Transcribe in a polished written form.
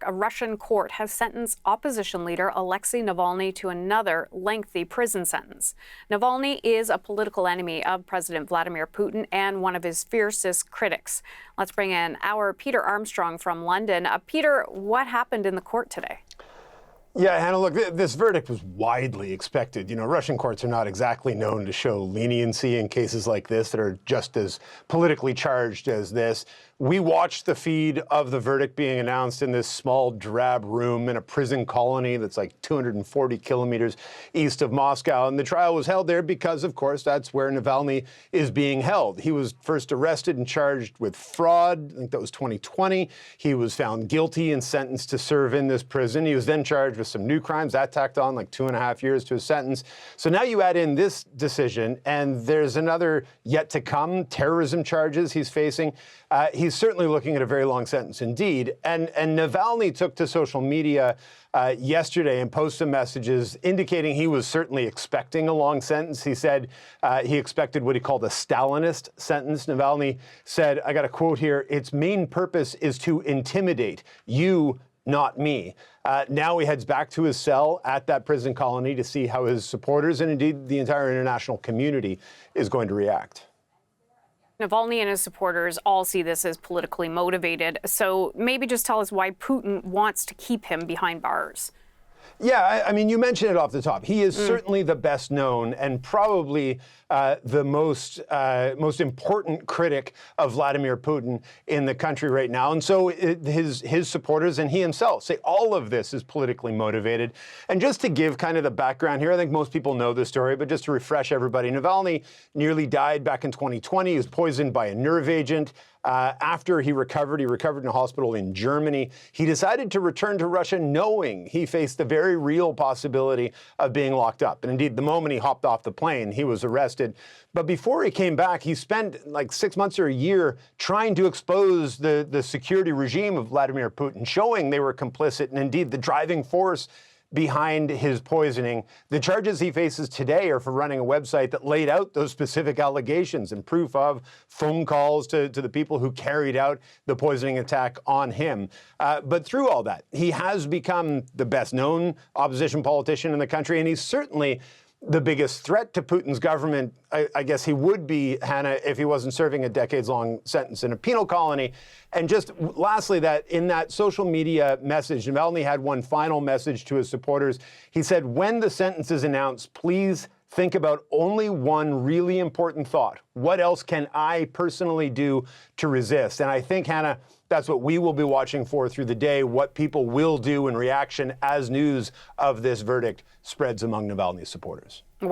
a Russian court has sentenced opposition leader Alexei Navalny to another lengthy prison sentence. Navalny is a political enemy of President Vladimir Putin and one of his fiercest critics. Let's bring in our Peter Armstrong from London. Peter, what happened in the court today? Yeah, Hannah, look, this verdict was widely expected. You know, Russian courts are not exactly known to show leniency in cases like this that are just as politically charged as this. We watched the feed of the verdict being announced in this small, drab room in a prison colony that's like 240 kilometers east of Moscow. And the trial was held there because, of course, that's where Navalny is being held. He was first arrested and charged with fraud. I think that was 2020. He was found guilty and sentenced to serve in this prison. He was then charged with some new crimes. That tacked on like 2.5 years to his sentence. So now you add in this decision, and there's another yet to come, terrorism charges he's facing. He's certainly looking at a very long sentence indeed. And Navalny took to social media yesterday and posted some messages indicating he was certainly expecting a long sentence. He said he expected what he called a Stalinist sentence. Navalny said, I got a quote here, "Its main purpose is to intimidate you, not me." Now he heads back to his cell at that prison colony to see how his supporters and indeed the entire international community is going to react. Navalny and his supporters all see this as politically motivated. So maybe just tell us why Putin wants to keep him behind bars. Yeah, I mean, you mentioned it off the top. He is certainly the best known and probably the most important critic of Vladimir Putin in the country right now. And so his supporters and he himself say all of this is politically motivated. And just to give kind of the background here, I think most people know the story, but just to refresh everybody, Navalny nearly died back in 2020. He was poisoned by a nerve agent. After he recovered in a hospital in Germany. He decided to return to Russia knowing he faced the very real possibility of being locked up. And indeed, the moment he hopped off the plane, he was arrested. But before he came back, he spent like 6 months or a year trying to expose the security regime of Vladimir Putin, showing they were complicit and indeed the driving force behind his poisoning. The charges he faces today are for running a website that laid out those specific allegations and proof of phone calls to the people who carried out the poisoning attack on him. But through all that, he has become the best known opposition politician in the country, and he's certainly the biggest threat to Putin's government. I guess he would be, Hannah, if he wasn't serving a decades-long sentence in a penal colony. And just lastly, that in that social media message, Navalny had one final message to his supporters. He said, when the sentence is announced, please think about only one really important thought. What else can I personally do to resist? And I think, Hannah, that's what we will be watching for through the day, what people will do in reaction as news of this verdict spreads among Navalny's supporters.